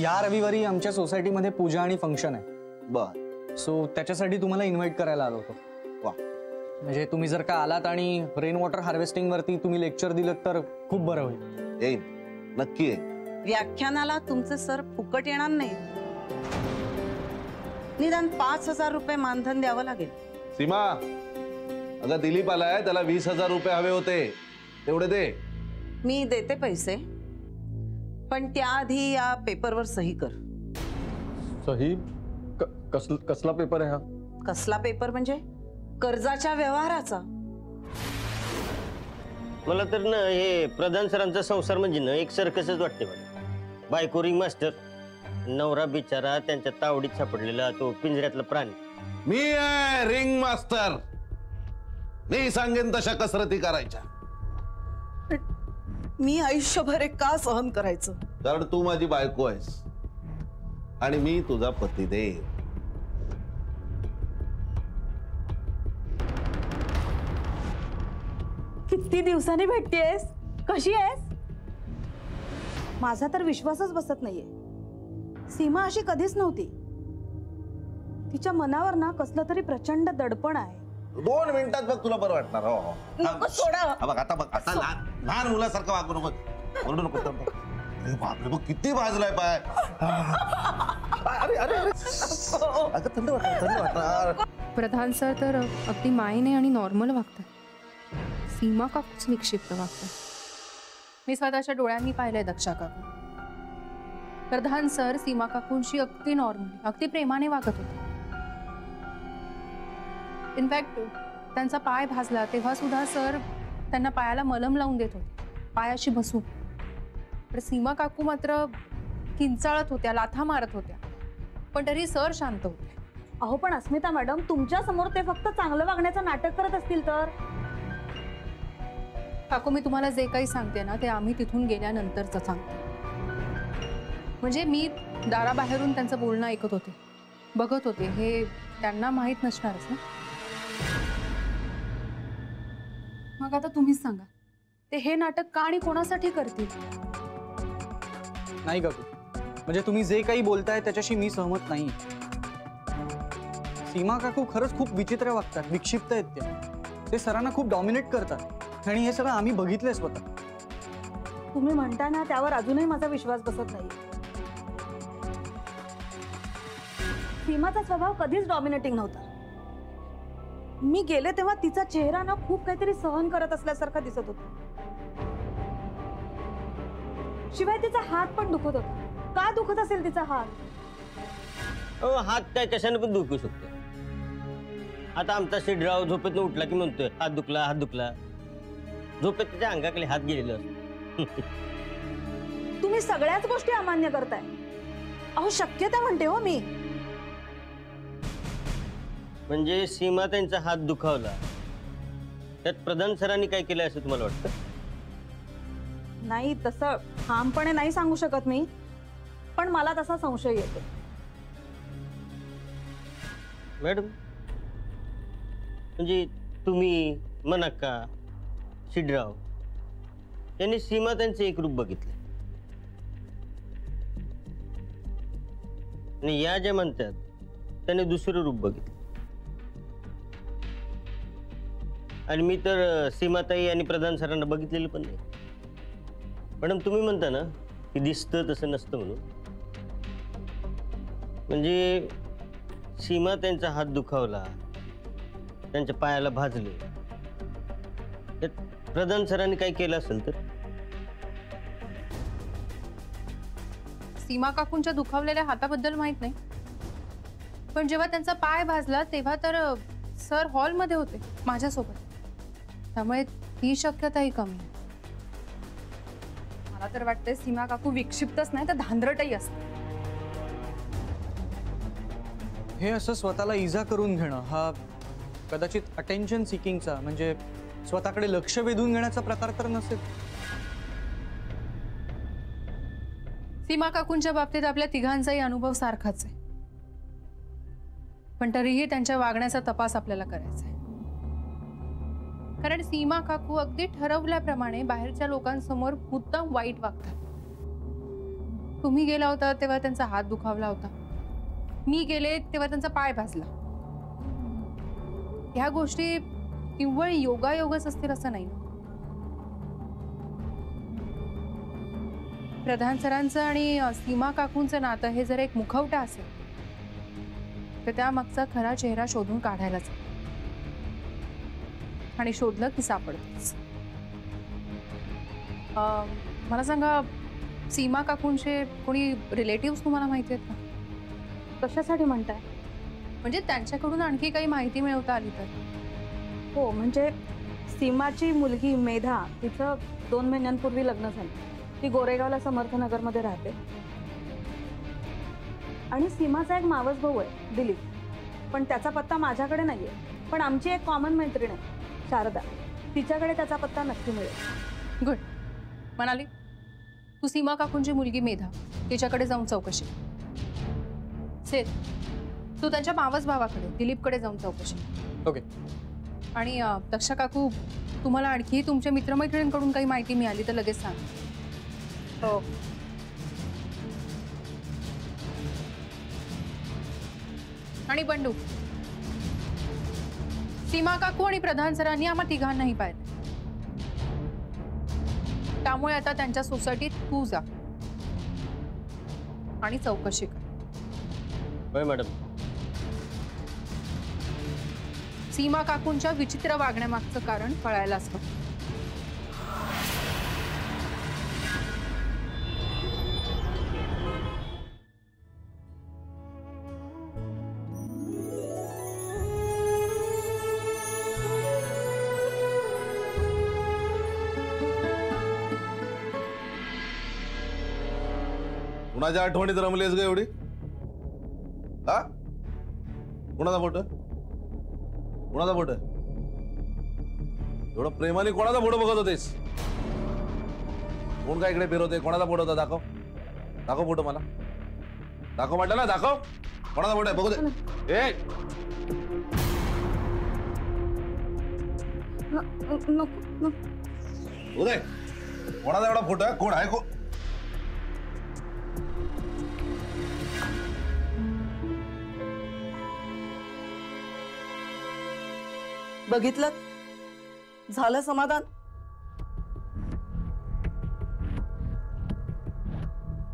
या रविवारी आमच्या सोसायटीमध्ये पूजा आणि फंक्शन आहे. बर. सो त्याच्यासाठी तुम्हाला इन्व्हाइट करायला आलो होतो. वा. म्हणजे तुम्ही जर का आलात आणि रेन वॉटर हार्वेस्टिंग वरती तुम्ही लेक्चर दिलं तर खूप बरं होईल. येईन, नक्की येईन. व्याख्यानाला तुमचे सर फुकट येणार नाही. निदान 5,000 रुपये मानधन द्यावं लागेल. सीमा, अगं दिलीप आलाय, त्याला 20,000 रुपये हवे होते, तेवढे दे. मी देते पैसे, पण त्याआधी या पेपरवर सही कर. सही? कसला पेपर आहे हा? कसला पेपर म्हणजे? कर्जाच्या व्यवहाराचा. मला तर ना हे प्रधान सरांचा संसार म्हणजे ना एक सर्कसच वाटते मला. बायको रिंग मास्टर, नवरा बिचारा त्यांच्या तावडीत सापडलेला तो पिंजऱ्यातला प्राणी. मी आहे रिंग मास्टर. मी सांगेन तशा कसरती करायच्या. मी आयुष्यभर हे का सहन करायचं? कारण तू माझी बायको आहेस आणि मी तुझा पतिदेव. किती दिवसांनी भेटतेस? कशी आहेस? माझा तर विश्वासच बसत नाहीये. सीमा अशी कधीच नव्हती. तिच्या मनावर ना कसलं तरी प्रचंड दडपण आहे. 2 मिनिटात बघ तुला बरं वाटणार. हो नको सोडा. बघ आता लहान मुलासारखं वागू नको. ओरडू नको. अरे बापरे, बघ किती भाजलाय पाय. अरे अरे अरे, अगं थंड वाटणार. प्रधान सर तर अगदी मायने आणि नॉर्मल वागतात. सीमा काकूच विक्षिप्त वागतात. मी स्वतःच्या डोळ्यांनी पाहिलंय दक्षा काकू. प्रधान सर सीमा काकूंशी अगदी नॉर्मली, अगदी प्रेमाने वागत होते. इनफॅक्ट त्यांचा पाय भाजला तेव्हा सुद्धा सर त्यांना पायाला मलम लावून देत होते, पायाशी बसून. तर सीमा काकू मात्र किंचाळत होत्या, लाथा मारत होत्या, पण तरी सर शांत होते. अहो पण अस्मिता मॅडम, तुमच्या समोर ते फक्त चांगलं वागण्याचं नाटक करत असतील तर? काकू, मी तुम्हाला जे काही सांगते ना ते आम्ही तिथून गेल्यानंतरच सांगते. म्हणजे मी दाराबाहेरून त्यांचं बोलणं ऐकत होते, बघत होते. हे त्यांना माहीत नसणारच ना. मग आता तुम्हीच सांगा, ते हे नाटक का आणि कोणासाठी करतील? नाही काकू, म्हणजे तुम्ही जे काही बोलताय त्याच्याशी मी सहमत नाही. सीमा काकू खरंच खूप विचित्र वागतात, विक्षिप्त आहेत. ते सरांना खूप डॉमिनेट करतात आणि हे सगळं आम्ही बघितलंय स्वतः. तुम्ही म्हणता ना त्यावर अजूनही माझा विश्वास बसत नाही. सीमाचा स्वभाव कधीच डॉमिनेटिंग नव्हता. मी गेले तेव्हा तिचा चेहरा ना खूप काहीतरी सहन करत असल्यासारखा दिसत होता. शिवाय तिचा हात पण दुखत होता. का दुखत असेल तिचा हात? हात काय कशाने पण दुखू शकतो. आता आमचा शिडराव झोपेत उठला की म्हणतोय हात दुखला, हात दुखला. झोपेत त्याच्या अंगाकडे हात गेलेला असतो. तुम्ही सगळ्याच गोष्टी अमान्य करताय. अहो शक्यता म्हणते हो मी. म्हणजे सीमा त्यांचा हात दुखावला त्यात प्रधान सरांनी काय केलं असं तुम्हाला वाटतं? नाही, तसं ठामपणे नाही सांगू शकत मी, पण मला तसा संशय येतो. मॅडम, म्हणजे तुम्ही मनाका, शिडराव यांनी सीमा त्यांचे एक रूप बघितले आणि या ज्या म्हणतात त्याने दुसरं रूप बघितलं. आणि मी तर सीमाताई आणि प्रधान सरांना बघितलेलं पण नाही. मॅडम, तुम्ही म्हणता ना की दिसतं तसं नसतं म्हणून. म्हणजे सीमा त्यांचा हात दुखावला, त्यांच्या पायाला भाजले, त्यात प्रधान सरांनी काय केलं असेल तर? सीमा काकूंच्या दुखावलेल्या हाताबद्दल माहित नाही, पण जेव्हा त्यांचा पाय भाजला तेव्हा तर सर हॉलमध्ये होते माझ्यासोबत. त्यामुळे ही शक्यताही कमी. मला तर वाटतंय सीमा काकू विक्षिप्तच नाही तर धांदरटही असते. हे असं स्वतःला इजा करून घेणं हा कदाचित अटेन्शन सिकिंगचा, म्हणजे स्वतःकडे लक्ष वेधून घेण्याचा प्रकार तर नसेल. सीमा काकूंच्या बाबतीत आपल्या तिघांचाही अनुभव सारखाच आहे, पण तरीही त्यांच्या वागण्याचा तपास आपल्याला करायचा आहे. कारण सीमा काकू अगदी ठरवल्याप्रमाणे बाहेरच्या लोकांसमोर मुद्दाम वाईट वागतात तुम्ही गेला होता तेव्हा त्यांचा हात दुखावला होता, मी गेले तेव्हा त्यांचा पाय भाजला. ह्या गोष्टी केवळ योगायोगच असतील असं नाही. प्रधान सरांचं आणि सीमा काकूंचं नातं हे जर एक मुखवटा असेल तर त्यामागचा खरा चेहरा शोधून काढायलाच हवा. आणि शोधलं की सापडतच. मला सांगा, सीमा काकूंचे कोणी रिलेटिव्ह तुम्हाला माहिती आहेत का? कशासाठी म्हणताय? म्हणजे त्यांच्याकडून आणखी काही माहिती मिळवता आली तर. हो, म्हणजे सीमाची मुलगी मेधा, तिचं 2 महिन्यांपूर्वी लग्न झालं. ती गोरेगावला समर्थनगरमध्ये राहते. आणि सीमाचा एक मावस भाऊ आहे दिलीप, पण त्याचा पत्ता माझ्याकडे नाहीये. पण आमची एक कॉमन मैत्रीण आहे शारदा, तिच्याकडे त्याचा पत्ता नक्की मिळेल. गुड. म्हणाली तू सीमा काकूंची मुलगी मेधा तिच्याकडे जाऊन चौकशी. सेठ, तू त्यांच्या मावस भावाकडे दिलीपकडे जाऊन चौकशी. ओके. आणि दक्षा काकू, तुम्हाला आणखी तुमच्या मित्रमैत्रिणींकडून काही माहिती मिळाली तर लगेच सांग. हो. आणि बंडू, सीमा काकू आणि प्रधान सरांनी आम्हा तिघांनाही पाहिलं. त्यामुळे आता त्यांच्या सोसायटीत तू जा आणि चौकशी कर. होय मॅडम. सीमा काकूंच्या विचित्र वागण्यामागचं कारण कळायलाच हवं. कुणाच्या आठवणीत रमलेस ग एवढी? हा, कुणाचा फोटो? कुणाचा फोटो? एवढं प्रेमाने कोणाचा फोटो बघत होतेस? कोण काय इकडे फिरवते? कोणाचा फोटो होता? दाखव, दाखव फोटो मला. दाखव म्हटलं ना, दाखव. कोणाचा फोटो आहे बघू दे. ए, उदय, कोणाचा एवढा फोटो आहे? कोण आहे? कोण? बघितलं? झालं समाधान?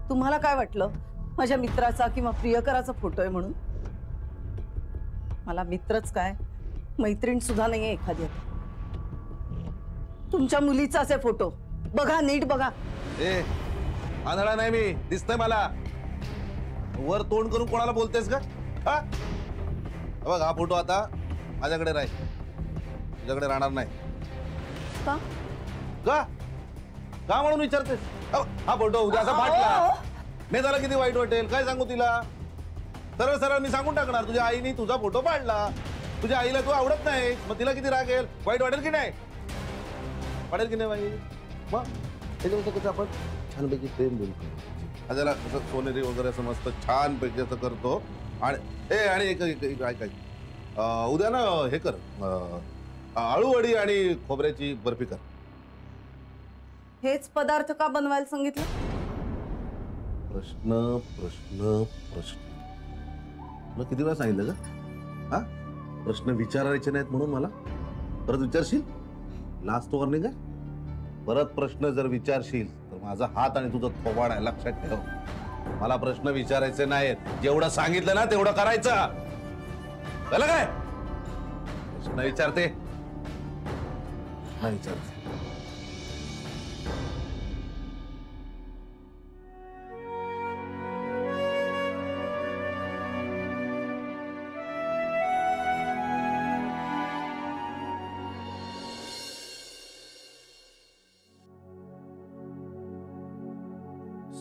तुम्हाला काय वाटलं माझ्या मित्राचा किंवा प्रियकराचा फोटो आहे म्हणून? मला मित्रच काय, मैत्रीण सुद्धा नाहीये एखादी. तुमच्या मुलीचाच आहे फोटो. बघा, नीट बघा. ए, आंधळा नाही मी, दिसतंय मला. वर तोंड करून कोणाला बोलतेस का? हा बघ, हा फोटो आता माझ्याकडे राहील, तुझ्याकडे राहणार नाही. का? का का म्हणून विचारतेस? हा फोटो उद्या असा फाटला, नाही झाला किती वाईट वाटेल. काय सांगू तिला? सरळ सरळ मी सांगून टाकणार, तुझ्या आईने तुझा फोटो पाडला. तुझ्या आईला तू आवडत नाही, मग तिला किती राग येईल, वाईट वाटेल की नाही? वाटेल की नाही बाई? मग त्याच्यावर कसं आपण छानपैकी प्रेम बोलतो, त्याला कसं सोनेरी वगैरे असं मस्त छानपैकी असं करतो. आणि एक ऐक, उद्या ना हे कर, आळूवडी आणि खोबऱ्याची बर्फी कर. हेच पदार्थ का बनवायला सांगितलं? प्रश्न प्रश्न प्रश्न. तुला किती वेळा सांगितलं का? हा, प्रश्न विचारायचे नाहीत म्हणून मला परत विचारशील? लास्ट वॉर्निंग आहे. परत प्रश्न जर विचारशील तर माझा हात आणि तुझं थोबाड आहे, लक्षात ठेव. मला प्रश्न विचारायचे नाहीत. जेवढं सांगितलं ना तेवढं करायचं. कळलं काय? प्रश्न विचारते नाही विचारते.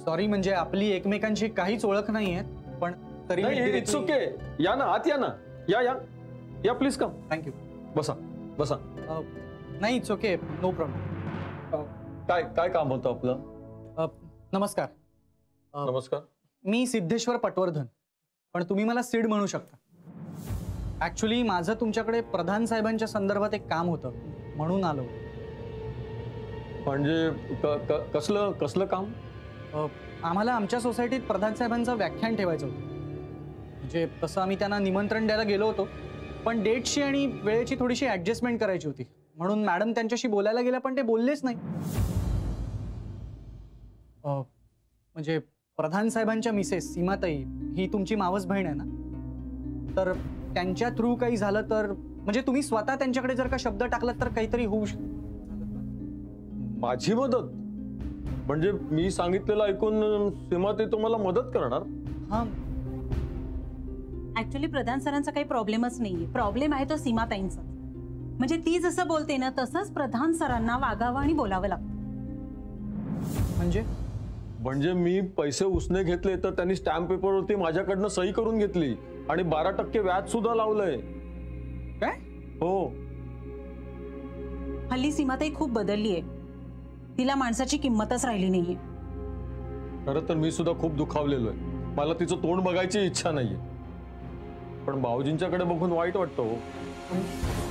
सॉरी, म्हणजे आपली एकमेकांची काहीच ओळख नाहीये, पण तरी इट्स ओके. या ना, आत या ना. या या या, प्लीज कम. थँक्यू. बसा बसा. नाही, इट्स ओके, नो प्रॉब्लेम. काय काय काम होतं आपलं? नमस्कार. नमस्कार. मी सिद्धेश्वर पटवर्धन, पण तुम्ही मला सिड म्हणू शकता. ऍक्च्युली माझं तुमच्याकडे प्रधान साहेबांच्या संदर्भात एक काम होतं, म्हणून आलो. म्हणजे कसलं काम? आम्हाला आमच्या सोसायटीत प्रधान साहेबांचं व्याख्यान ठेवायचं होतं. म्हणजे तसं आम्ही त्यांना निमंत्रण द्यायला गेलो होतो, पण डेटची आणि वेळेची थोडीशी ॲडजस्टमेंट करायची होती. म्हणून मॅडम त्यांच्याशी बोलायला गेल्या, पण ते बोललेच नाही. म्हणजे प्रधान साहेबांच्या मिसेस सीमाताई ही तुमची मावस बहीण आहे ना, तर त्यांच्या थ्रू काही झालं तर, म्हणजे तुम्ही स्वतः त्यांच्याकडे जर का शब्द टाकलात तर काहीतरी होऊ माझी मदत म्हणजे मी सांगितलेलं ऐकून सीमा ते तुम्हाला मदत करणार? हां, ऍक्च्युली प्रधान सरांचा काही प्रॉब्लेमच नाहीये. प्रॉब्लेम आहे तो सीमाताईंचा. म्हणजे ती जसं बोलते ना तसंच प्रधान सरांना वागावं आणि बोलावं लागतं. म्हणजे मी पैसे उसने घेतले तर त्यांनी स्टॅम्प पेपरवरती माझ्याकडनं सही करून घेतली आणि 12% व्याज सुद्धा लावलंय. काय? हो. हल्ली सीमाताई खूप बदलली आहे. तिला माणसाची किंमतच राहिली नाहीये. खरं तर मी सुद्धा खूप दुखावलेलो आहे. मला तिचं तोंड बघायची इच्छा नाहीये, पण भाऊजींच्याकडे बघून वाईट वाटतं हो.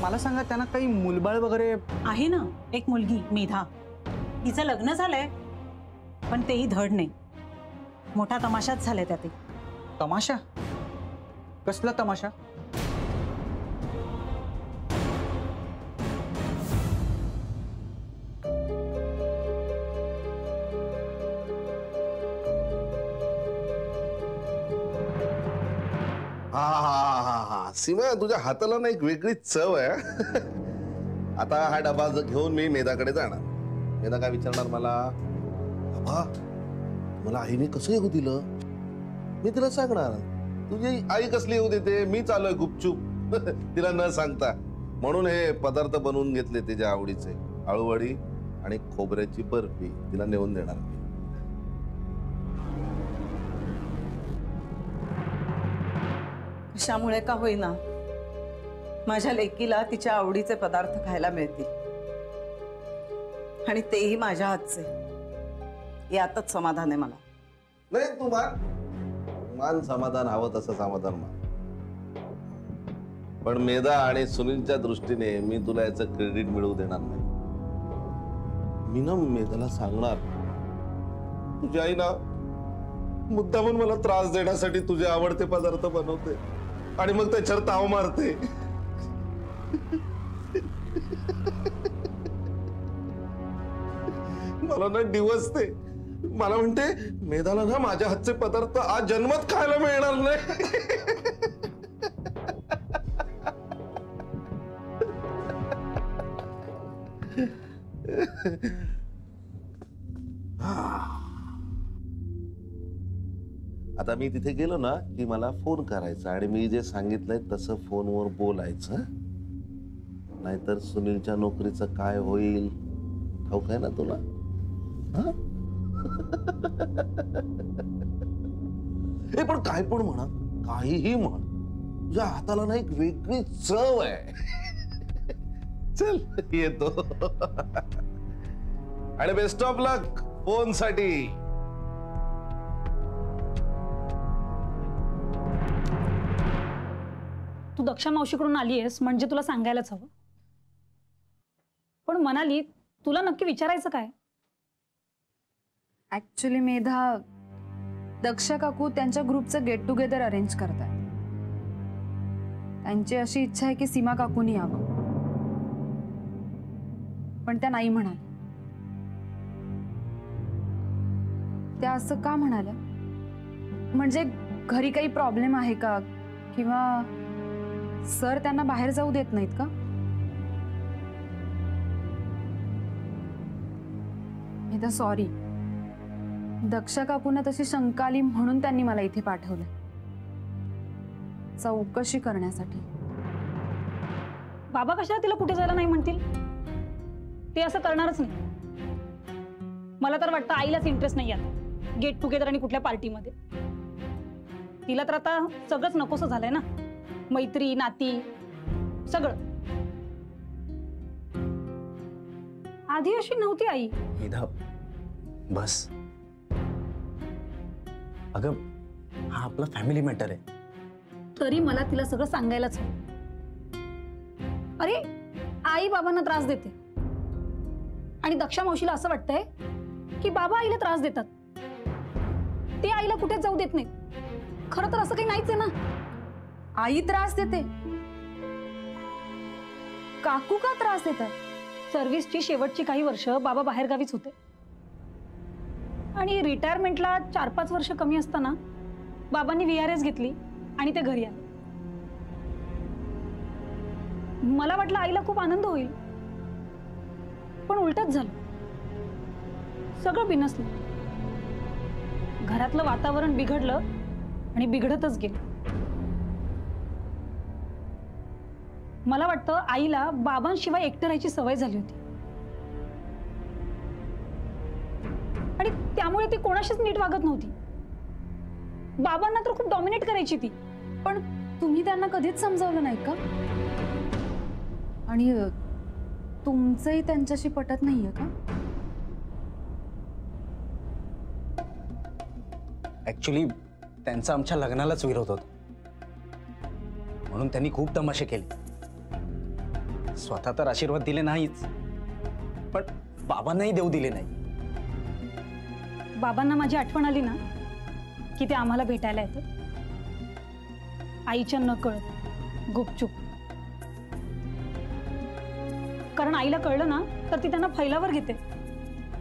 मला सांगा, त्यांना काही मुलबाळ वगैरे आहे ना, एक मुलगी मेधा. तिचं लग्न झालंय, पण तेही धड नाही. मोठा तमाशाच झालाय त्यात. तमाशा? कसला तमाशा? हा हा हा हा सीमा, तुझ्या हाताला ना एक वेगळी चव आहे. आता हा डबा घेऊन मी मेधाकडे जाणार. मेधा काय विचारणार मला, बाबा मला आईने कसं येऊ दिलं? मी तिला सांगणार तुझी आई कसली येऊ देते, मी चालूय गुपचूप तिला न सांगता. म्हणून हे पदार्थ बनवून घेतले तिच्या आवडीचे, आळूवडी आणि खोबऱ्याची बर्फी तिला नेऊन देणार मी. कशामुळे का होईना माझ्या लेकीला तिच्या आवडीचे पदार्थ खायला मिळतील, आणि तेही माझ्या हातचे. यातच समाधान आहे मला. नाही, तू मान समाधान हवं तसं समाधान मान. पण मेधा आणि सुनीलच्या दृष्टीने मी तुला याचं क्रेडिट मिळवू देणार नाही. मी ना मेधाला सांगणार, तुझी आई ना मुद्दामून मला त्रास देण्यासाठी तुझे आवडते पदार्थ बनवते आणि मग त्याच्यावर ताव मारते. मला ना डिवसते. मला म्हणते, मेधाला ना माझ्या हातचे पदार्थ आज जन्मात खायला मिळणार नाही. आता मी तिथे गेलो ना की मला फोन करायचा आणि मी जे सांगितलंय तसं फोनवर बोलायचं. नाहीतर सुनीलच्या नोकरीचं काय होईल ठाऊक आहे ना तुला? हे पण काय पण म्हणा, काहीही म्हण, तुझ्या हाताला ना एक वेगळी चव आहे. चल येतो. आणि बेस्ट ऑफ लक फोन साठी. तू दक्षा मावशीकडून आली आहेस म्हणजे तुला सांगायलाच हवं. पण मनाली, तुला नक्की विचारायचं काय? ऍक्च्युली मेधा, दक्ष काकू त्यांच्या ग्रुपचं गेट टुगेदर अरेंज करताय. त्यांची अशी इच्छा आहे की सीमा काकूनी यावं, पण त्या नाही म्हणाल्या. त्या असं का म्हणाल्या? म्हणजे घरी काही प्रॉब्लेम आहे का, किंवा सर त्यांना बाहेर जाऊ देत नाहीत का? मेधा सॉरी, दक्षा काकूंना तशी शंका आली म्हणून त्यांनी मला इथे पाठवलं, चौकशी करण्यासाठी. बाबा कशाला तिला कुठे जायला नाही म्हणतील? ते असं करणारच नाही. मला तर वाटतं आईलाच इंटरेस्ट नाही आता गेट टुगेदर आणि कुठल्या पार्टीमध्ये. तिला तर आता सगळंच नकोसं झालंय ना, मैत्री नाती सगळं. आधी अशी नव्हती आई. मेधा बस. अगं हा आपला फॅमिली मॅटर आहे. तरी मला तिला सगळं सांगायलाच हवं. अरे आई बाबांना त्रास देते आणि दक्षा मावशीला असं वाटतंय की बाबा आईला त्रास देतात. ते आईला कुठेच जाऊ देत नाही. खरं तर असं काही नाहीच आहे ना. आई त्रास देते, काकू का त्रास देतात? सर्व्हिसची शेवटची काही वर्ष बाबा बाहेरगावीच होते आणि रिटायरमेंटला 4-5 वर्ष कमी असताना बाबांनी VRS घेतली आणि ते घरी आले. मला वाटलं आईला खूप आनंद होईल, पण उलटच झालं. सगळं बिनसलं. घरातलं वातावरण बिघडलं आणि बिघडतच गेलं. मला वाटतं आईला बाबांशिवाय एकटं राहायची सवय झाली होती आणि त्यामुळे ती कोणाशीच नीट वागत नव्हती. बाबांना तर खूप डॉमिनेट करायची ती. पण तुम्ही त्यांना कधीच समजावलं नाही का? आणि तुमचंही त्यांच्याशी पटत नाहीये का? ऍक्च्युली त्यांचा आमच्या लग्नालाच विरोध होता, म्हणून त्यांनी खूप तमाशे केले. स्वतः तर आशीर्वाद दिले नाहीच, पण बाबांनाही देऊ दिले नाही. बाबांना माझी आठवण आली ना की ते आम्हाला भेटायला येतात. आईच्या नकळत, गुपचूप. कारण आईला कळलं ना तर ती त्यांना फैलावर घेते.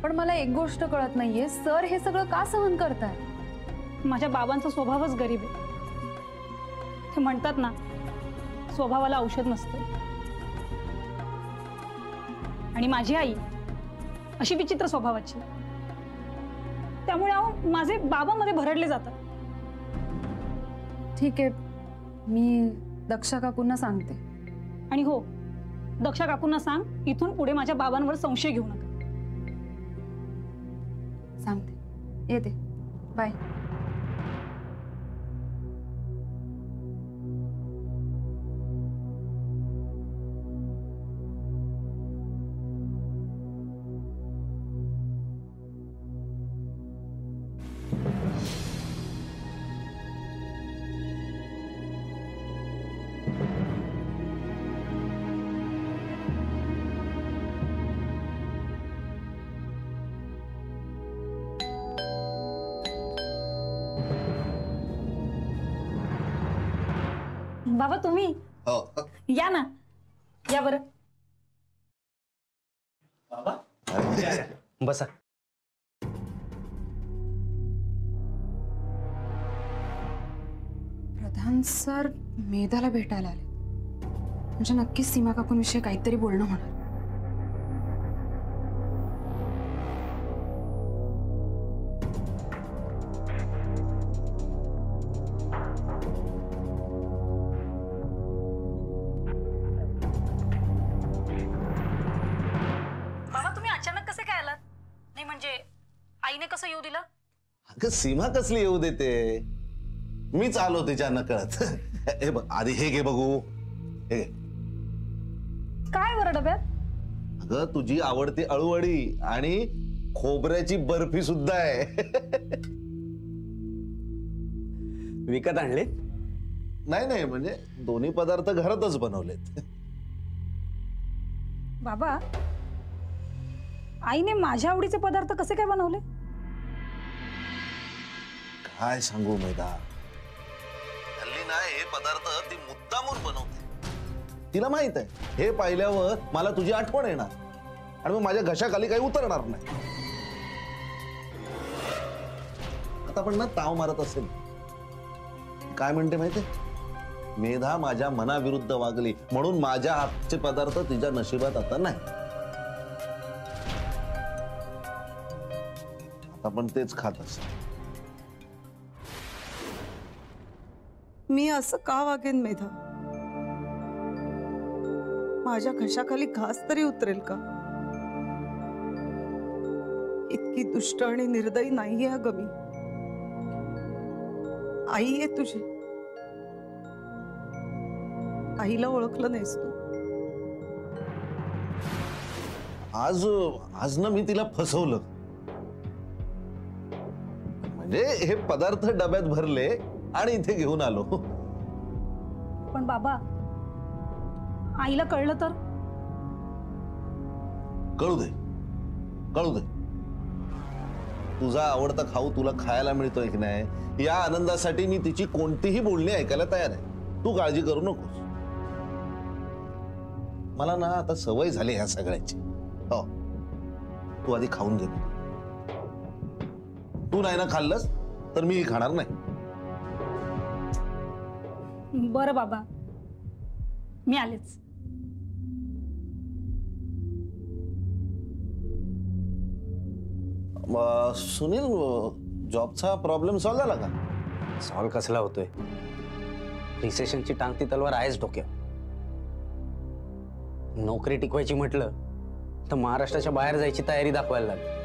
पण मला एक गोष्ट कळत नाहीये, सर हे सगळं का सहन करताय? माझ्या बाबांचा स्वभावच गरीब आहे. ते म्हणतात ना, स्वभावाला औषध नसतं. आणि माझी आई अशी विचित्र स्वभावाची. त्यामुळे अहो माझे बाबांमध्ये भरडले जातात. ठीक आहे, मी दक्षा काकूंना सांगते. आणि हो, दक्षा काकूंना सांग, इथून पुढे माझ्या बाबांवर संशय घेऊ नका. सांगते. येते. बाय. बाबा तुम्ही हो. या ना, या बरं. बसा. प्रधान सर मेधाला भेटायला आले, म्हणजे नक्कीच सीमा काकूंविषयी काहीतरी बोलणं होणार. बाबा तुम्ही अचानक कसे काय आलात? नाही म्हणजे आईने कसं येऊ दिलं? अगं सीमा कसली येऊ देते? मीच आलो तिच्या नकळत. हे बघ, आधी हे घे बघू. हे घे. काय बरं डब्यात? अगं तुझी आवडती अळूवडी आणि खोबऱ्याची बर्फी सुद्धा आहे. विकत आणले? नाही नाही, म्हणजे दोन्ही पदार्थ घरातच बनवलेत. बाबा आईने माझ्या आवडीचे पदार्थ कसे काय बनवले? काय सांगू मेधा, हल्ली ना हे पदार्थ ती मुद्दामून बनवते. तिला माहित आहे हे पाहिल्यावर मला तुझी आठवण येणार आणि मग माझ्या घशाखाली काही उतरणार नाही. आता पण ना ताव मारत असेल. काय म्हणते माहितीये, मेधा माझ्या मनाविरुद्ध वागली म्हणून माझ्या हातचे पदार्थ तिच्या नशिबात आता नाही. आता पण तेच खात असेल. मी असं का वागेन मेधा? माझ्या घशाखाली घास तरी उतरेल का? इतकी दुष्ट आणि निर्दयी नाहीये अगं मी. आई आहे तुझी. आईला ओळखलं नाहीस तू. आज ना मी तिला फसवलं. म्हणजे हे पदार्थ डब्यात भरले आणि इथे घेऊन आलो. पण बाबा आईला कळलं तर? कळू दे, कळू दे. तुझा आवडता खाऊ तुला खायला मिळतोय की नाही या आनंदासाठी मी तिची कोणतीही बोलणी ऐकायला तयार आहे. तू काळजी करू नकोस. मला ना आता सवय झाली ह्या सगळ्याची. हो, तू आधी खाऊन घे. तू नाही ना खाल्लंस तर मी खाणार नाही. बरं बाबा, मी आलेच. सुनील, जॉबचा प्रॉब्लेम सॉल्व्ह झाला का? सॉल्व कसला होतोय? रिसेशनची टांगती तलवार आहेच डोक्यावर. नोकरी टिकवायची म्हटलं तर महाराष्ट्राच्या बाहेर जायची तयारी दाखवायला लागली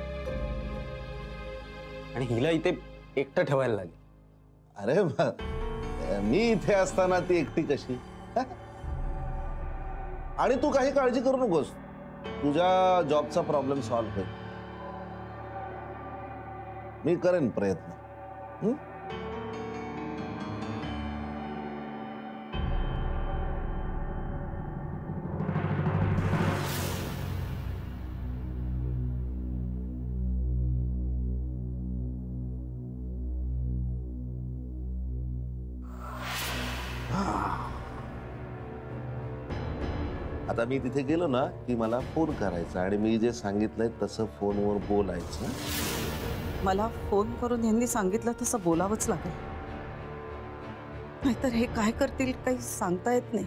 आणि हिला इथे एकटं ठेवायला लागेल. अरे मी इथे असताना ती एकटी कशी? आणि तू काही काळजी करू नकोस. तुझ्या जॉबचा प्रॉब्लेम सॉल्व्ह होईल. मी करेन प्रयत्न. आता मी तिथे गेलो ना की मला फोन करायचा आणि मी जे सांगितलंय तसं फोनवर बोलायचं. मला फोन करून यांनी सांगितलं तसं बोलावंच लागेल, नाहीतर हे काय करतील काही सांगता येत नाही.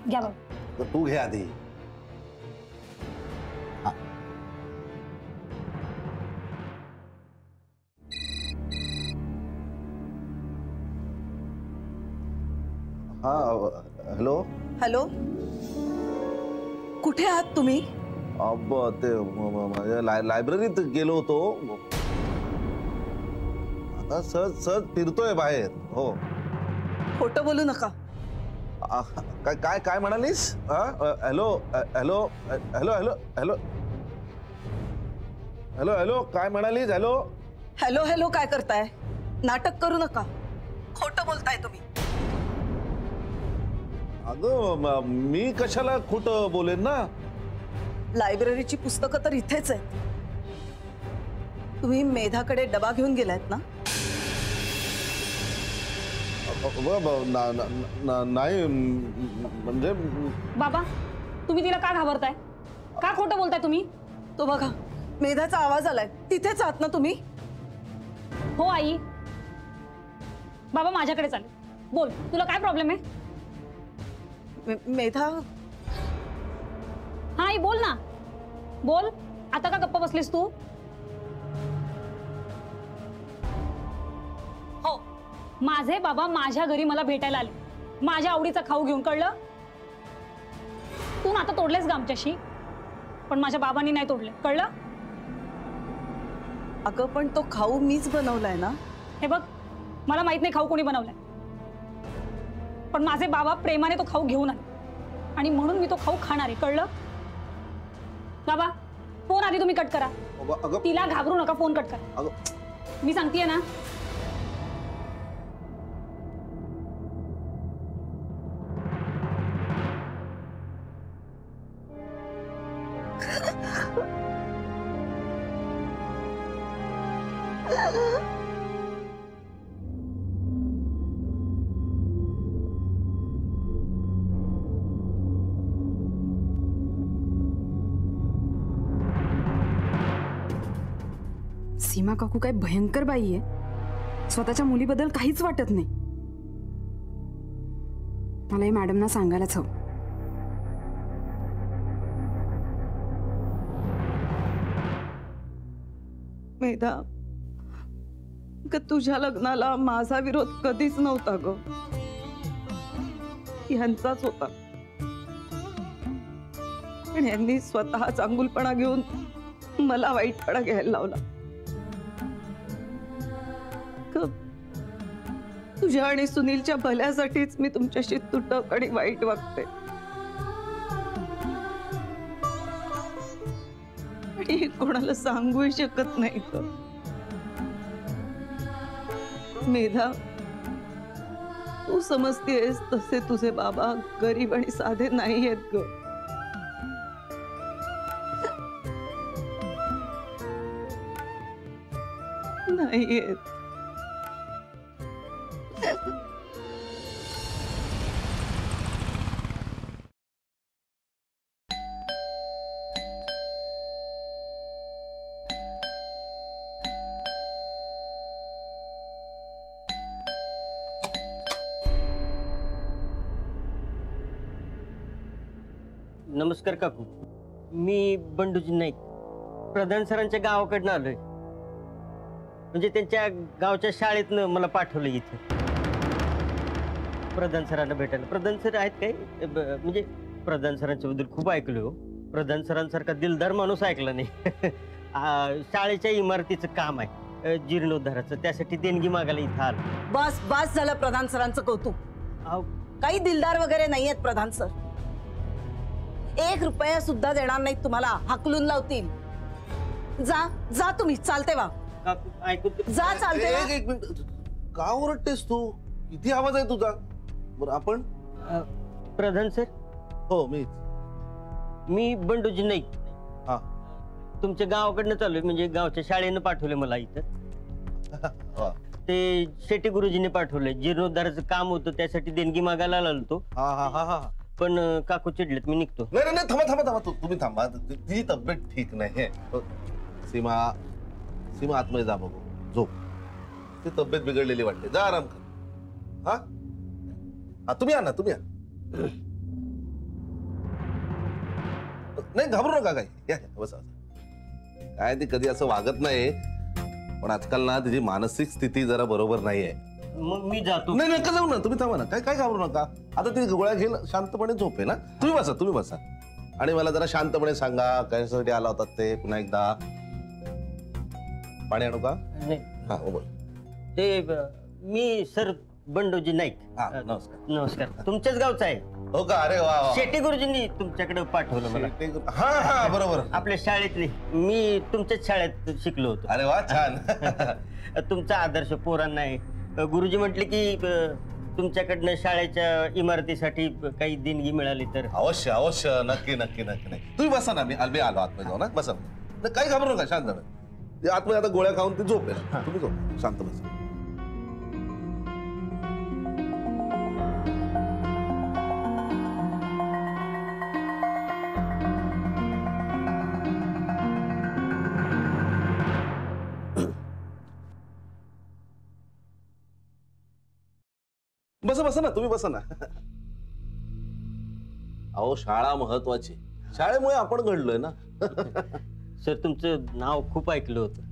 घ्या बाबा. तर तू घे आधी. हा, हॅलो. हॅलो, कुठे आहात तुम्ही? अब ते लायब्ररीत गेलो होतो. आता सहज सहज फिरतोय बाहेर. हो. खोटं बोलू नका. काय काय काय म्हणालीस? Hello hello hello hello hello hello hello काय म्हणालीस? हॅलो हॅलो हॅलो काय करताय? नाटक करू नका. खोटं बोलताय तुम्ही. अगं मी कशाला खोटं बोलेन ना. लायब्ररीची पुस्तकं तर इथेच आहेत. तुम्ही मेधाकडे डबा घेऊन गेलायत ना? नाही म्हणजे बाबा, तुम्ही तिला का घाबरताय? का खोटं बोलताय तुम्ही? तो बघा, मेधाचा आवाज आलाय. तिथेच आहात ना तुम्ही? हो आई. बाबा माझ्याकडे चालेल. बोल, तुला काय प्रॉब्लेम आहे? मेधा. हा आई, बोल ना. बोल. आता का गप्प बसलीस तू? हो, माझे बाबा माझ्या घरी मला भेटायला आले, माझ्या आवडीचा खाऊ घेऊन. कळलं? तू नातं तोडलेस ग आमच्याशी, पण माझ्या बाबांनी नाही तोडले. कळलं? अगं पण तो खाऊ मीच बनवलाय ना. हे बघ, मला माहित नाही खाऊ कोणी बनवलाय, पण माझे बाबा प्रेमाने तो खाऊ घेऊन आले आणि म्हणून मी तो खाऊ खाणार आहे. कळलं? बाबा, फोन आधी तुम्ही कट करा. तिला घाबरू नका. फोन कट करा. मी सांगतेय ना. सीमा काकू काय भयंकर बाई आहे. स्वतःच्या मुलीबद्दल काहीच वाटत नाही. मला हे मॅडमना सांगायलाच हवं. मेधा, तुझ्या लग्नाला माझा विरोध कधीच नव्हता ग. ह्यांचाच होता. पण यांनी स्वतः चांगुलपणा घेऊन मला वाईटपणा घ्यायला लावला. तुझ्या आणि सुनीलच्या भल्यासाठीच मी तुमच्याशी तुटक आणि वाईट वागते. आणि कोणाला सांगूही शकत नाही ग. मेधा, तू समजतेस तसे तुझे बाबा गरीब आणि साधे नाही आहेत ग. नाहीयेत. नमस्कार काकू, मी बंडूजी नाईक प्रधान सरांच्या गावाकडनं आलोय. म्हणजे त्यांच्या गावच्या शाळेतनं मला पाठवलं इथं प्रधान सरांना भेटायला. प्रधान सर आहेत काय? म्हणजे प्रधान सरांच्या बद्दल खूप ऐकलोय हो. प्रधान सरांसारखा दिलदार माणूस ऐकला नाही. शाळेच्या इमारतीचं काम आहे जीर्णोद्धाराचं, त्यासाठी देणगी मागायला इथं आलो. बस बस झालं प्रधान सरांचं कौतुक. अहो, काही दिलदार वगैरे नाहीयेत प्रधान सर. 1 रुपया सुद्धा देणार नाहीत तुम्हाला, हाकलून लावतील. जा जा तुम्ही, चालते वा. काकू ऐकू जा, चालते वा. एक मिनिट, का ओरडतेस तू? किती आवाज आहे तुझा? बरं आपण प्रधान सर, हो मी बंडूजी नाईक. हा. तुमच्या गावाकडनं चालू, म्हणजे गावच्या शाळेनं पाठवले मला इथं. वा. ते शेट्टी गुरुजीने पाठवलंय, जीर्णोद्धाराचं काम होतं त्यासाठी देणगी मागायला आलो तो. हा हा हा हा. पण काकू चिडलेत, मी निघतो. नाही नाही, थांबा थांबा थांबा, तुम्ही थांबा. तिची तब्येत ठीक नाही. सीमा सीमा आतमध्ये जा, बघू झोप. ती तब्येत बिघडलेली वाटते, जा आराम कर. हा हा, तुम्ही या ना, तुम्ही या. नाही घाबरू नका, काही या बसा. काय ती कधी असं वागत नाही, पण आजकाल ना तिची मानसिक स्थिती जरा बरोबर नाहीये. मग मी जातो. नाही नका जाऊ ना, तुम्ही थांबा ना. काय काय घाबरू नका. आता ती गोळ्या घेईल, शांतपणे झोपे ना. तुम्ही बसा. आणि मला जरा शांतपणे सांगा कशासाठी आला होता ते. पुन्हा एकदा पाणी आणू का? नाही, हा बोल. ते मी सर बंडूजी नाईक. हा नमस्कार. नमस्कार. तुमच्याच गावचा आहे. हो का? अरे वा वा. शेट्टी गुरुजींनी तुमच्याकडे पाठवलं मला. हा हा बरोबर. आपल्या शाळेतली, मी तुमच्याच शाळेत शिकलो होतो. अरे वा, छान. तुमचा आदर्श पोरांना आहे. गुरुजी म्हटले की तुमच्याकडनं शाळेच्या इमारतीसाठी काही देणगी मिळाली तर. अवश्य अवश्य, नक्की नक्की नक्की नाही. तुम्ही बसा ना, मी आलो आतमध्ये जाऊ ना. बसा ना, काही घाबरू नका, शांत राहा. आतमध्ये आता गोळ्या खाऊन ती झोपेल. तुम्ही झोप, शांत बसा. बसा ना, तुम्ही बसा ना. अहो, शाळा महत्वाची. शाळेमुळे आपण घडलोय ना. सर तुमचं नाव खूप ऐकलं होतं.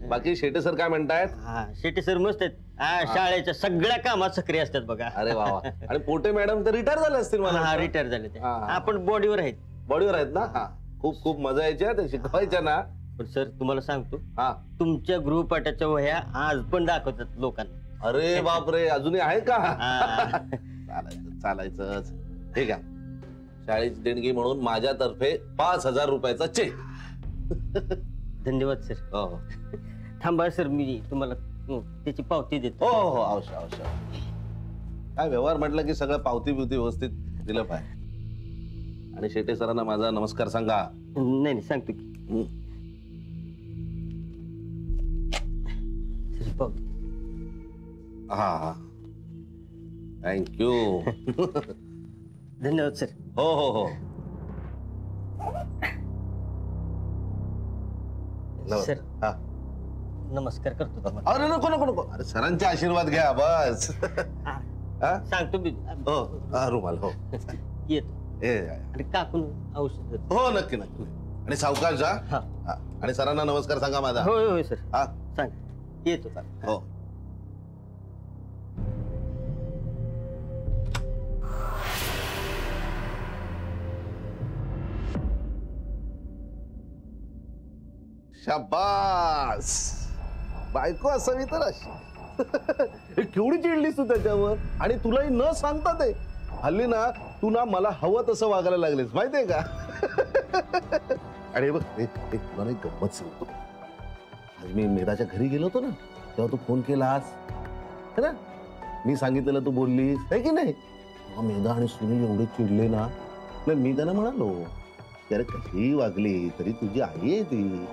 बाकी शेटे सर काय म्हणतायत? हा, शेट्टी सर मस्त आहेत. शाळेच्या सगळ्या कामात सक्रिय असतात बघा. अरे वा वा. आणि पोटे मॅडम तर रिटायर झाले असतील मला. हा, रिटायर झाले ते. हा. आपण बॉडीवर आहेत. बॉडीवर आहेत ना. हा, खूप खूप मजा यायची ते शिकवायच्या ना. पण सर तुम्हाला सांगतो, हा, तुमच्या गृहपाठाच्या वह्या आज पण दाखवतात लोकांना. अरे बापरे, अजूनही आहे का? हा. चालायचंच. ठीक आहे, शाळेची देणगी म्हणून माझ्यातर्फे 5,000 रुपयाचा चेक. धन्यवाद सर. हो थांबा सर, मी तुम्हाला त्याची पावती देतो. हो हो, अवश्य अवश्य. काय व्यवहार म्हटलं की सगळं पावती बिवती व्यवस्थित दिलं पाहिजे. आणि शेटे सरांना माझा नमस्कार सांगा. नाही सांगतो की. सर, पावती. हा हा, थँक्यू. धन्यवाद सर. हो हो हो. सर हा, नमस्कार करतो तुम्हाला. अरे नको नको नको. अरे सरांचे आशीर्वाद घ्या बस. हा, हा? सांगतो मी. हो हा, रुमाल. हो येतो. आणि काकून औषध. हो नक्की नक्की. आणि सावकाश जा. हा. हा. आणि सरांना नमस्कार सांगा माझा. होय होय सर. हा सांग, येतो. हो. शाबास, बायको असावी तर अशी. केवढी चिडलीस तू त्याच्यावर, आणि तुलाही न सांगता ते. हल्ली ना तू ना मला हवं तसं वागायला लागलीस, माहितीये का? आणि बघ, तुला नाही गंमत सांगतो. आज मी मेधाच्या घरी गेलो होतो ना, तेव्हा तू फोन केलास है ना. मी सांगितलेलं तू बोललीस आहे की नाही. मेधा आणि सुनील एवढे चिडले ना. मी त्यांना म्हणालो, अरे कशी वागली तरी तुझी आई आहे ती.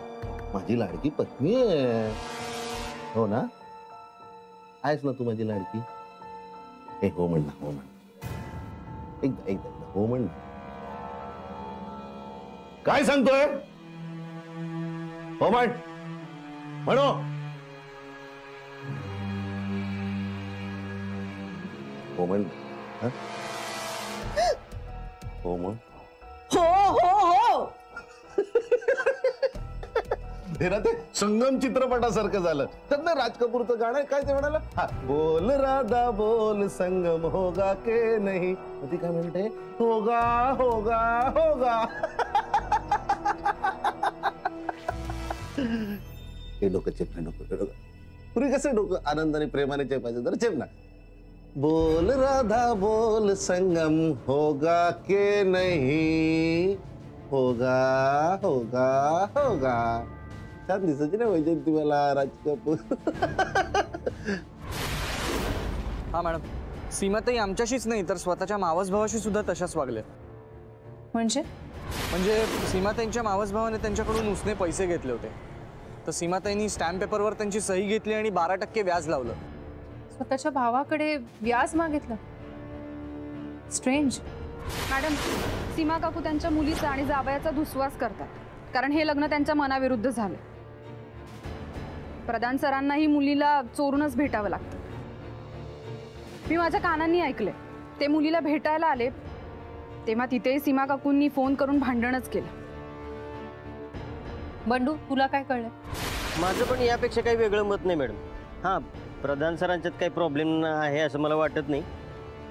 माझी लाडकी पत्नी आहे. हो ना? आहेस ना तू माझी लाडकी? हे हो म्हण ना, हो म्हण. एकदा हो म्हण ना. काय सांगतोय? हो म्हण. म्हणो. हो म्हण. हो म्हण. हो हो हो. हे ना ते संगम चित्रपटासारखं झालं. त्यात ना राज कपूरचं गाणं काय ते म्हणाला, बोल राधा बोल संगम होगा के नाही. ती काय म्हणते, होगा होगा होगा. हे डोकं चेप ना, डोकं. पुरी कसं डोकं आनंदाने प्रेमाने चेपायचं, तर चेप ना. बोल राधा बोल संगम होगा के नहीं, होगा होगा होगा. छान दिसायची ना वैजयंती मला राज कपूर. हा मॅडम, सीमाताई आमच्याशीच नाही तर स्वतःच्या मावस भावाशी सुद्धा तशाच वागल्या. म्हणजे म्हणजे सीमाताईंच्या मावस भावाने त्यांच्याकडून उसने पैसे घेतले होते, तर सीमाताईंनी स्टॅम्प पेपरवर त्यांची सही घेतली आणि 12% व्याज लावलं. स्वतःच्या भावाकडे व्याज मागितलं. स्ट्रेंज. मॅडम, सीमा काकू त्यांच्या मुलीचा आणि जावयाचा दुस्वास करतात, कारण हे लग्न त्यांच्या मनाविरुद्ध झालं. प्रधान सरांनाही मुलीला चोरूनच भेटावं लागतं. मी माझ्या कानांनी ऐकलंय. ते मुलीला भेटायला आले तेव्हा तिथेही सीमा काकूंनी फोन करून भांडणच केलं. बंडू, तुला काय कळलं? माझं पण यापेक्षा काही वेगळं मत नाही मॅडम. हां, प्रधान सरांच्यात काही प्रॉब्लेम आहे असं मला वाटत नाही,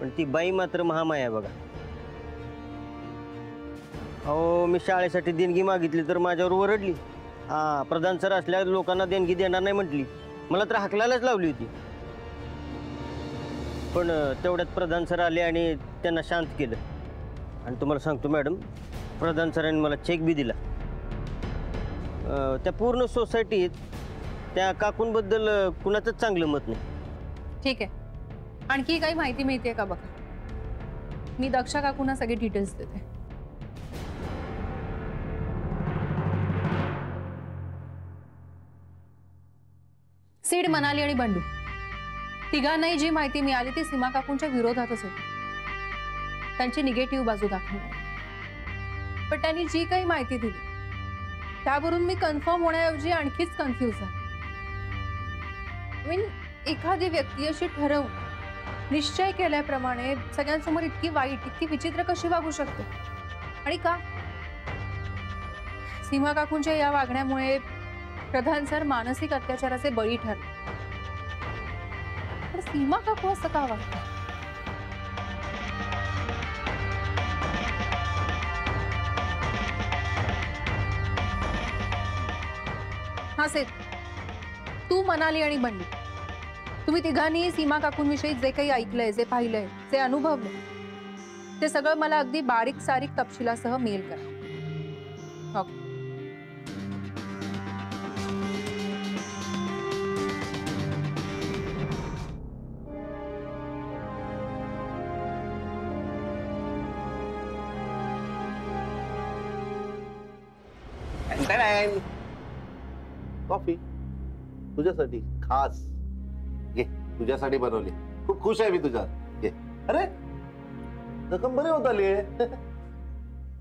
पण ती बाई मात्र महामाया आहे बघा. अहो, मी शाळेसाठी देणगी मागितली तर माझ्यावर ओरडली. हां, प्रधान सर असल्या लोकांना देणगी देणार नाही म्हटली. मला तर हाकलायलाच लावली होती. पण तेवढ्यात प्रधान सर आले आणि त्यांना शांत केलं. आणि तुम्हाला सांगतो मॅडम, प्रधान सरांनी मला चेक बी दिला. त्या पूर्ण सोसायटीत त्या काकूंबद्दल कुणाचंच चांगलं मत नाही. ठीक आहे, आणखी काही माहिती मिळते का बघा. मी दक्षा काकूंना सगळे डिटेल्स देते. सीड, मनाली आणि बंडू तिघांनाही जी माहिती मिळाली ती सीमा काकूंच्या विरोधातच होती. त्यांची निगेटिव्ह बाजू दाखवली. पण त्यांनी जी काही माहिती दिली त्यावरून मी कन्फर्म होण्याऐवजी आणखीच कन्फ्यूज आहे. एखादी व्यक्ती अशी ठरवून निश्चय केल्याप्रमाणे सगळ्यांसमोर इतकी वाईट, इतकी विचित्र कशी वागू शकते? आणि का? सीमा काकूंच्या या वागण्यामुळे प्रधान सर मानसिक अत्याचाराचे बळी ठरले. तर सीमा काकू असं का वागतात? हा सेत, तू, मनाली आणि बंडू, तुम्ही तिघांनी सीमा काकूंविषयी जे काही ऐकलंय, जे पाहिलंय, जे अनुभवलंय, ते सगळं मला अगदी बारीक सारीक तपशिलासह मेल करा. ओके. कॉफी तुझ्यासाठी खास. घे, तुझ्यासाठी बनवली. खूप खुश आहे मी तुझ्यात. घे. अरे जखम बरी होत आली आहे.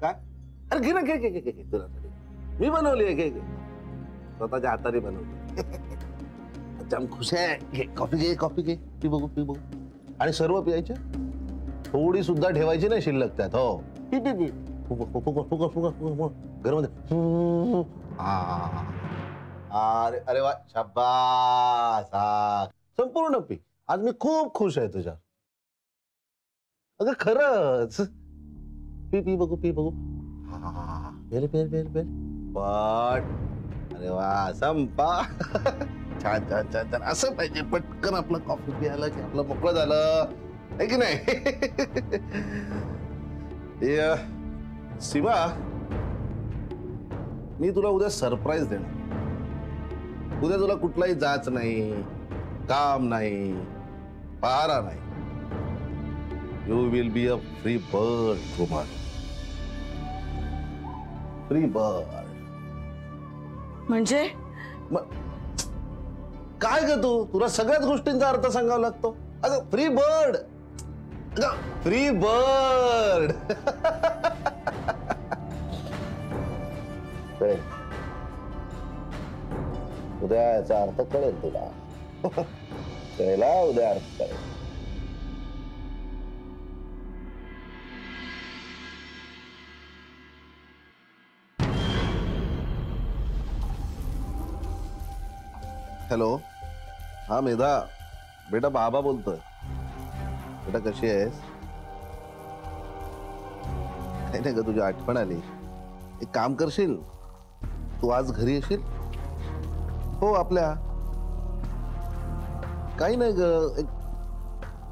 काय? अरे घे ना, घे घे घे घे तुझ्यासाठी मी बनवली आहे. घे घे, स्वतःच्या हाताने बनवली. जाम खुश आहे. घे कॉफी, घे कॉफी, घे. पी बघू, पी बघू. आणि सर्व पियायचे, थोडी सुद्धा ठेवायची नाही शिल्लक त्यात. हो, पी पी पी. घरामध्ये. अरे अरे वा, शाबास. संपूर्ण पी. आज मी खूप खुश आहे तुझ्या. अगं खरंच. पी पी बघू, पी बघू. पेल पेल पेल पेल. पण अरे वा, संपा. छान छान छान छान. असं पाहिजे पटकन आपलं कॉफी प्यायला की आपलं मोकळं झालं, आहे की नाही? सीमा, मी तुला उद्या सरप्राईज देणार. उद्या तुला कुठलाही जाच नाही, काम नाही, पहारा नाही. You will be a free bird Kumar. Free bird. म्हणजे काय ग तू, तुला सगळ्याच गोष्टींचा अर्थ सांगावा लागतो. अगं फ्री बर्ड, फ्री बर्ड. उद्या याचा अर्थ कळेल तुला. कळेला उद्या अर्थ कळेल. हॅलो, हा मेधा बेटा, बाबा बोलतोय. बेटा कशी आहेस? काही नाही ग, तुझी आठवण आली. एक काम करशील, तू आज घरी येशील? हो, आपल्या काही नाही ग, एक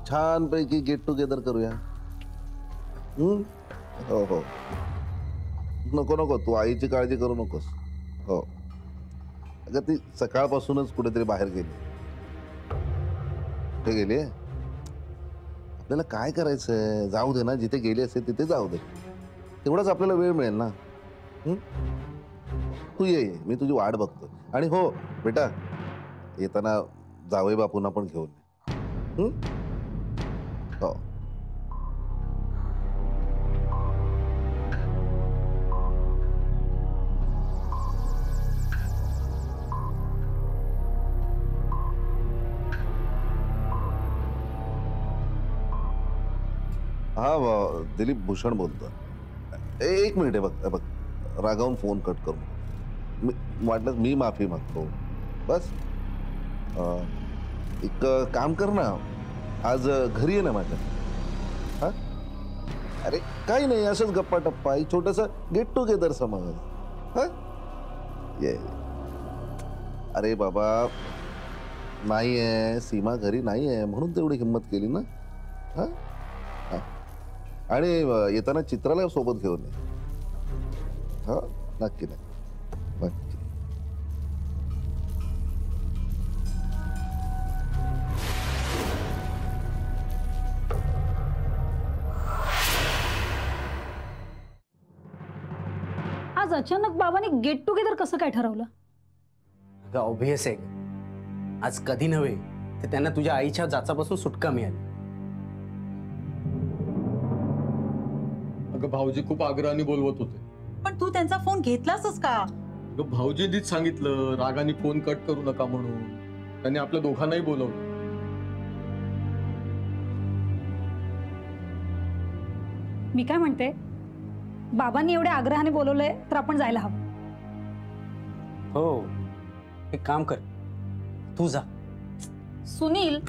छान पैकी गेट टुगेदर करूया. हो हो, नको नको, तू आईची काळजी करू नकोस. हो, अगं ती सकाळपासूनच कुठेतरी बाहेर गेली. कुठे गेली? आपल्याला काय करायचंय, जाऊ दे ना, जिथे गेली असेल तिथे जाऊ दे. तेवढाच आपल्याला वेळ मिळेल ना. तू ये, मी तुझी वाट बघतो. आणि हो बेटा, येताना जावई बापूंना पण घेऊन ये. हो. हा दिलीप भूषण बोलतो. एक मिनिट आहे, बघ बघ, रागावून फोन कट करू. वाटलं मी माफी मागतो बस. एक काम कर ना, आज घरी ये ना माझ्या. हा, अरे काही नाही, असंच गप्पा टप्पा, एक छोटस गेट टुगेदर समज. हा ये. अरे बाबा, नाहीये सीमा घरी, नाहीये म्हणून तेवढी हिंमत केली ना. हा, आणि येताना चित्राला सोबत घेऊन ये. हा, नक्की नक्की. आज अचानक बाबांनी गेट टुगेदर कसं काय ठरवलं? अगं ऑब्व्हियस आहे, आज कधी नव्हे तर त्यांना तुझ्या आईच्या जाचापासून सुटका मिळाली. अगं भाऊजी खूप आग्रहाने बोलवत होते. पण तू त्यांचा फोन घेतलासच का? अगं भाऊजींनीच सांगितलं रागाने फोन कट करू नका म्हणून. त्यांनी आपल्या दोघांनाही बोलवलं. मी काय म्हणते, बाबांनी एवढ्या आग्रहाने बोलवलंय तर आपण जायला हवं. हो, एक काम कर, तू जा. सुनील,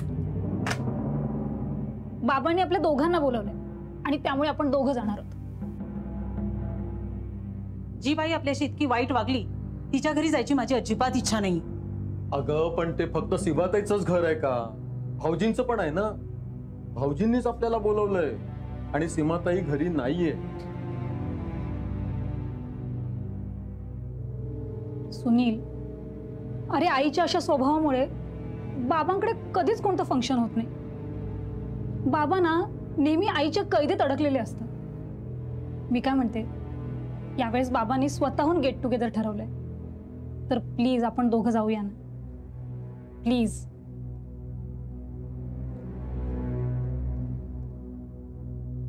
बाबांनी आपल्या दोघांना बोलवलंय आणि त्यामुळे आपण दोघं जाणार आहोत. जी बाई आपल्याशी इतकी वाईट वागली, तिच्या घरी जायची माझी अजिबात इच्छा नाही. अगं पण ते फक्त सीमाताईचंच घर आहे का? भाऊजींचं पण आहे ना. भाऊजींनीच आपल्याला बोलवलंय आणि सीमाताई घरी नाहीये. सुनील, अरे आईच्या अशा स्वभावामुळे बाबांकडे कधीच कोणतं फंक्शन होत नाही. बाबा ना नेहमी आईच्या कैदेत अडकलेले असतात. मी काय म्हणते, यावेळेस बाबांनी स्वतःहून गेट टुगेदर ठरवलंय, तर प्लीज आपण दोघं जाऊया ना, प्लीज.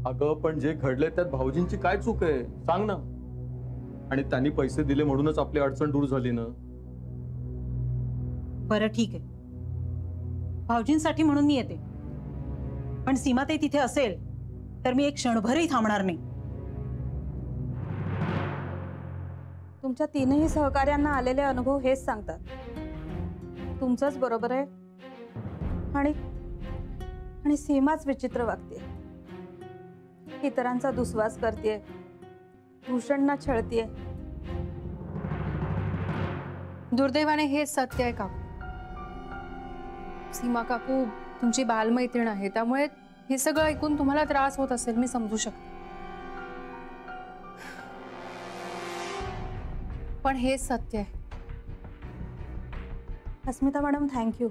अगं पण जे घडले त्यात भाऊजींची काय चूक आहे सांग ना. आणि त्यांनी पैसे दिले म्हणूनच आपली अडचण दूर झाली ना. बरं ठीक आहे, भाऊजींसाठी म्हणून मी येते, पण सीमाताई तिथे असेल तर मी एक क्षणभरही थांबणार नाही. तुमच्या तीनही सहकार्यांना आलेले अनुभव हेच सांगतात. तुमचंच बरोबर आहे आणि सीमाच विचित्र वागते. इतरांचा दुस्वास करते, भूषणना छळतीये. दुर्दैवाने हेच सत्य आहे काकू. सीमा काकू तुमची बालमैत्रीण आहे, त्यामुळे हे सगळं ऐकून तुम्हाला त्रास होत असेल, मी समजू शकते. पण हेच सत्य आहे. अस्मिता मॅडम, थँक्यू.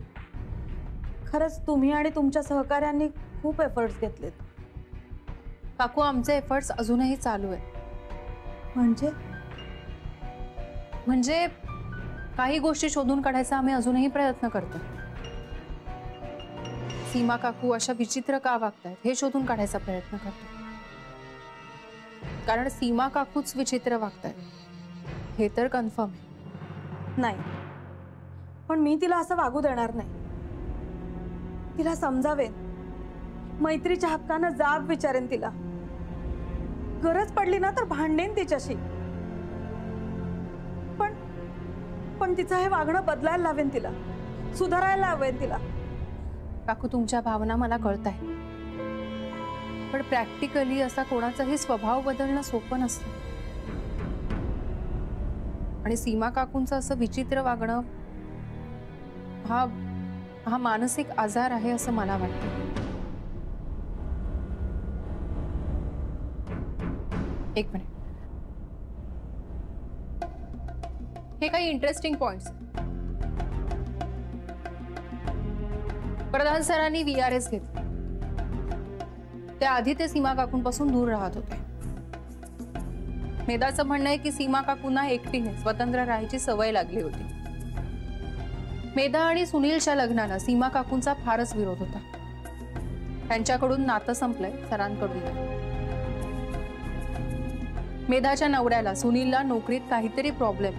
खरंच तुम्ही आणि तुमच्या सहकाऱ्यांनी खूप एफर्ट्स घेतलेत. काकू, आमचे एफर्ट्स अजूनही चालू आहेत. म्हणजे काही गोष्टी शोधून काढायचा आम्ही अजूनही प्रयत्न करतो. सीमा काकू अशा विचित्र का वागतायत हे शोधून काढायचा प्रयत्न करतो. कारण सीमा काकूच विचित्र वागतायत हे तर कन्फर्म आहे. नाही, पण मी तिला असं वागू देणार नाही. तिला समजावेन, मैत्रीच्या हक्कानं जाब विचारेन तिला. गरज पडली ना तर भांडेन तिच्याशी. पण तिचं हे वागणं बदलायला लावेन तिला, सुधारायला लावेन तिला. काकू तुमच्या भावना मला कळत आहे, पण प्रॅक्टिकली असा कोणाचाही स्वभाव बदलणं सोपं नसतं. आणि सीमा काकूंचं असं विचित्र वागणं हा मानसिक आजार आहे असं मला वाटतं. एक मिनिट, हे काही इंटरेस्टिंग पॉइंट्स. प्रधान सरांनी VRS घेतले, त्याआधी ते सीमा काकूंपासून दूर राहत होते. मेधाचं म्हणणं आहे की सीमा काकूंना एकटीने स्वतंत्र राहायची सवय लागली होती. मेधा आणि सुनीलच्या लग्नाला सीमा काकूंचा फारच विरोध होता. त्यांच्याकडून नातं संपलंय, सरांकडून नाही. मेधाच्या नवऱ्याला सुनीलला नोकरीत काहीतरी प्रॉब्लेम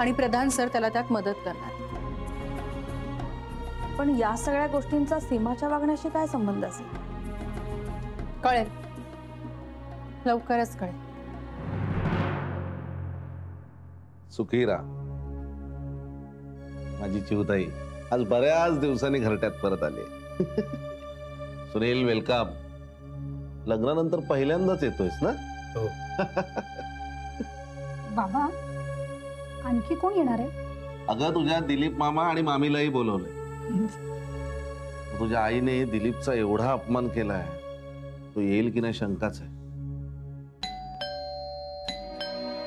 आणि प्रधान सर त्याला त्यात मदत करणार. पण या सगळ्या गोष्टींचा सीमाच्या वागण्याशी काय संबंध असेल? कळेल, लवकरच कळेल. सुखी राहा माझी चिवताई. आज बऱ्याच दिवसांनी घरट्यात परत आले. सुनील, वेलकम. लग्नानंतर पहिल्यांदाच येतोयस ना? हो. बाबा, आणखी कोण येणार आहे? अगं, तुझ्या दिलीप मामा आणि मामीलाही बोलवलंय. तुझ्या आईने दिलीपचा एवढा अपमान केलाय, तो येईल की नाही शंकाच आहे.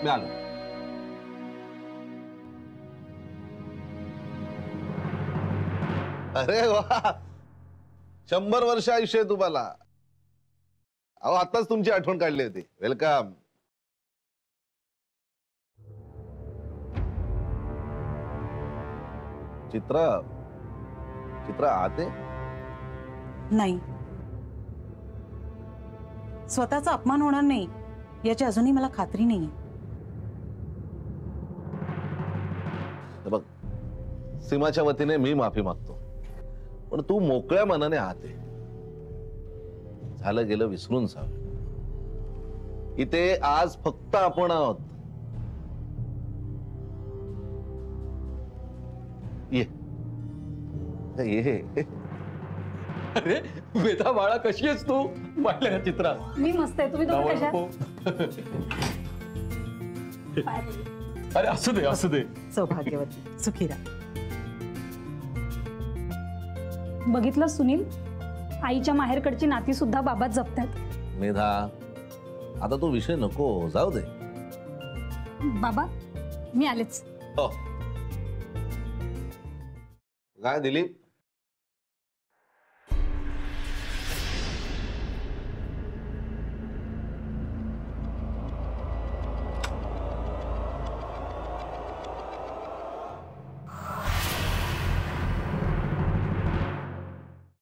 मी आलो. अरे वा, 100 वर्ष आयुष्य आहे तुम्हाला. अहो, आताच तुमची आठवण काढली होती. वेलकम. चित्रा आते नाही, स्वतःचा अपमान होणार नाही याची अजूनही मला खात्री नाही. बघ, सीमाच्या वतीने मी माफी मागतो, पण तू मोकळ्या मनाने आते. झालं गेलं विसरून जा. इथे आज फक्त आपण आहोत. ये ये. अरे वेदा बाळा, कशी आहेस तू? पाहिलं का चित्रा? मी मस्त आहे, तुम्ही दोघं कशा आहात? अरे असू दे असू दे. सौभाग्यवती, सुखी राहा. बघितलं सुनील, आईच्या माहेरकडची नाती सुद्धा बाबा जपतात. मेधा, आता तो विषय नको, जाऊ दे. बाबा, मी आलेच. हो. काय दिलीप,